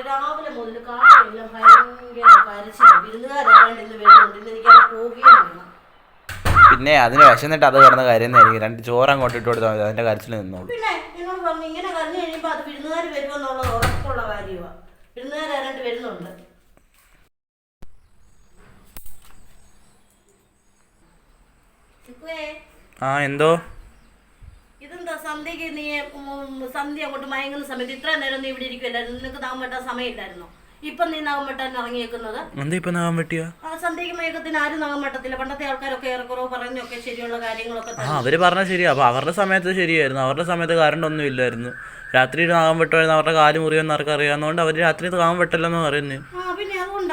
രാവിലെ മുതൽ കാട്ടിയെല്ലാം ഭയങ്കര കരച്ചില്ല. വിരുന്നുകാരാണ്ട് ഇന്ന് വരുന്നുണ്ട്. ഇന്ന് എനിക്കത് പോവുകയും വേണം. പിന്നെ അതിന് വിശന്നിട്ട് അത് കിടന്ന കരയുന്നതായിരിക്കും. 2 ചോറ് അങ്ങോട്ട് ഇട്ട് കൊടുത്താൽ മതി, അതിന്റെ കരച്ചിൽ നിന്നോളൂ. പിന്നെ എന്നോട് പറഞ്ഞു ഇങ്ങനെ കരഞ്ഞു കഴിയുമ്പോൾ അത് വിരുന്നുകാർ വരുമെന്നുള്ളത് ഉറപ്പുള്ള കാര്യമാണ്. വിരുന്നുകാരാണ്ട് വരുന്നുണ്ട്. ആ എന്തോ ഇതെന്താ സന്ധ്യക്ക് നീ സന്ധ്യ അങ്ങോട്ട് മയങ്ങുന്ന സമയത്ത് ഇത്ര നേരം നീ ഇവിടെ ഇരിക്കുമല്ലായിരുന്നു? നിനക്ക് നാഗം വെട്ടാൻ സമയമില്ലായിരുന്നോ? ഇപ്പൊ നീ നാഗം വെട്ടാൻ ഇറങ്ങിയേക്കുന്നത്? സന്ധ്യക്ക് മയക്കത്തിന് ആരും നാഗം വെട്ടത്തില്ല. പണ്ടത്തെ ആൾക്കാരൊക്കെ ഏറെക്കുറവ് പറഞ്ഞൊക്കെ ശരിയുള്ള കാര്യങ്ങളൊക്കെ. അവര് പറഞ്ഞ ശരിയാ. അപ്പൊ അവരുടെ സമയത്ത് ശരിയായിരുന്നു. അവരുടെ സമയത്ത് കറണ്ട് ഒന്നും ഇല്ലായിരുന്നു. രാത്രി നാഗം വെട്ടുമായിരുന്നു. അവരുടെ കാല് മുറിയെന്ന് അവർക്ക് അറിയാവുന്നതുകൊണ്ട് അവര് രാത്രി നാഗം വെട്ടല്ലെന്ന് പറയുന്നു.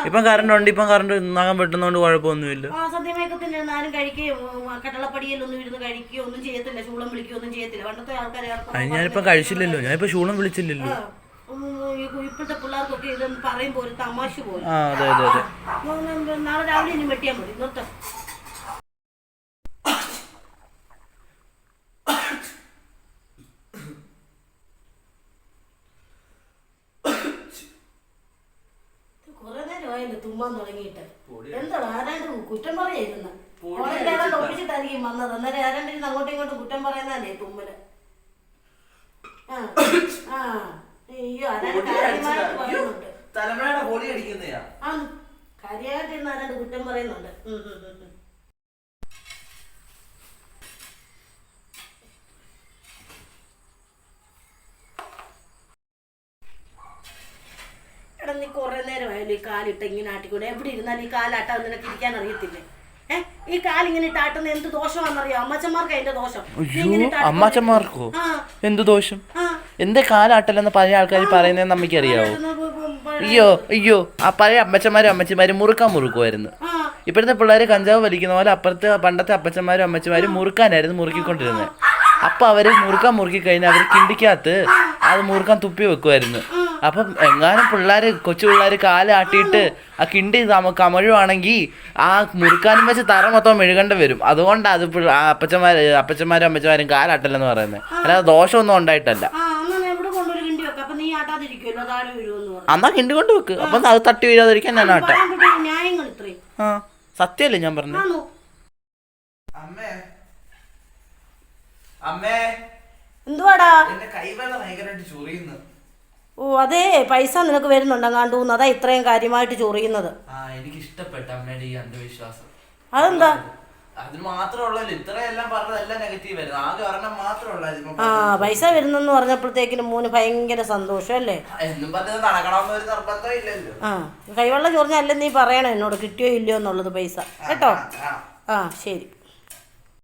ഇപ്പം കറണ്ട് ഉണ്ട്. ഇപ്പം കറണ്ട് നാഗം വെട്ടുന്നതുകൊണ്ട് കുഴപ്പമൊന്നുമില്ല. സദ്യമയക്കത്തിന് ആരും കഴിക്കുകയോ കട്ടളപ്പടിയിലൊന്നും ഇരുന്ന് കഴിക്കുകയോ ഒന്നും ചെയ്യത്തില്ല. ശൂളം വിളിക്കുകയോ ഒന്നും ചെയ്യത്തില്ല. പണ്ടത്തെ ആൾക്കാർ ഞാനിപ്പോ കഴിച്ചില്ലല്ലോ. ഞാനിപ്പോ ശൂളം വിളിച്ചില്ലല്ലോ. ഇപ്പോഴത്തെ പിള്ളേർക്കൊക്കെ ഇതൊന്നും പറയുമ്പോ ഒരു തമാശ പോലെ. നാളെ രാവിലെ ഇനി വെട്ടിയാൽ മതി. നിർത്താം. കുറെ നേരമായല്ലോ തുമ്മാൻ തുടങ്ങിയിട്ട്. എന്താ ആരാണ്ട് കുറ്റം പറയായിരുന്നു? ഓണത്തിലാരാണ്ട് ഒപ്പിച്ചിട്ടായിരിക്കും വന്നത്. അന്നേരം ആരാണ്ടിരുന്ന് അങ്ങോട്ടും ഇങ്ങോട്ടും കുറ്റം പറയുന്നതല്ലേ തുമ്മല്. അയ്യോ ആരാണ്ട് കാര്യമായിട്ട് പറയുന്നുണ്ട്. കാര്യമായിട്ടിരുന്ന് ആരാണ്ട് കുറ്റം പറയുന്നുണ്ട്. എടാ നീ കുറെ നേരമായാലും ഈ കാലിട്ട് ഇങ്ങനെ ആട്ടിക്കൂടെ? എവിടെ ഇരുന്നാലും ഈ കാലാട്ടാൻ നിനക്ക് ഇരിക്കാൻ അറിയത്തില്ലേ? ഈ കാലിങ്ങനെ ഇട്ടാട്ടുന്ന എന്ത് ദോഷമാണെന്നറിയോ? അമ്മച്ചന്മാർക്ക് അതിന്റെ ദോഷം. അമ്മച്ചന്മാർക്കോ എന്ത് ദോഷം? എന്റെ കാലാട്ടല്ലെന്ന് പഴയ ആൾക്കാർ പറയുന്നതെന്ന് നമുക്ക് അറിയാവോ? അയ്യോ ആ പഴയ അമ്മച്ചിമാരും മുറുക്കുമായിരുന്നു. ഇപ്പോഴത്തെ പിള്ളേര് കഞ്ചാവ് വലിക്കുന്ന പോലെ അപ്പുറത്തെ പണ്ടത്തെ അപ്പച്ചന്മാരും അമ്മച്ചിമാരും മുറുക്കാനായിരുന്നു മുറുക്കിക്കൊണ്ടിരുന്നത്. അപ്പൊ അവര് മുറുക്കി കഴിഞ്ഞാൽ അവർ കിണ്ടിക്കകത്ത് അത് മുറുക്കാൻ തുപ്പി വെക്കുമായിരുന്നു. അപ്പം എങ്ങാനും കൊച്ചു പിള്ളേര് കാലാട്ടിയിട്ട് ആ കിണ്ടി കമഴുവാണെങ്കിൽ ആ മുറുക്കാനും വെച്ച് തറ മൊത്തം മെഴുകേണ്ടി വരും. അതുകൊണ്ടാണ് അത് അപ്പച്ചന്മാരും അമ്മച്ചമാരും കാലാട്ടല്ലെന്ന് പറയുന്നത്. അല്ലാതെ ദോഷമൊന്നും ഉണ്ടായിട്ടല്ല. എന്നാ കിണ്ടി കൊണ്ട് വെക്ക്. അപ്പം അത് തട്ടി വീഴാതിരിക്കാൻ ഞാൻ ആട്ടാം. ആ സത്യമല്ലേ ഞാൻ പറഞ്ഞു? എന്തുവാടാ? ഓ അതെ, പൈസ നിനക്ക് വരുന്നുണ്ടെങ്ങാണ്ട്. അതാ ഇത്രയും കാര്യമായിട്ട് ചൊറിയുന്നത്. എനിക്ക് ഇഷ്ടപ്പെട്ട അമ്മയുടെ ഈ അന്ധവിശ്വാസം. അതെന്താ? അതിന് മാത്രമല്ലല്ലോ ഇത്രയെല്ലാം പറഞ്ഞതെല്ലാം നെഗറ്റീവ് ആയിരുന്നു. ആകെ ഒരെണ്ണം മാത്രമല്ല. പൈസ വരുന്നെന്ന് പറഞ്ഞപ്പോഴത്തേക്കിനും മോന് ഭയങ്കര സന്തോഷം അല്ലേ? എന്നും പറഞ്ഞത് നടക്കണമെന്ന് ഒരു നിർബന്ധം ഇല്ലല്ലോ. കൈവെള്ളം ചൊറിഞ്ഞല്ലേ നീ പറയണം എന്നോട് കിട്ടിയോ ഇല്ലയോ എന്നുള്ളത് പൈസ കേട്ടോ. ശരി.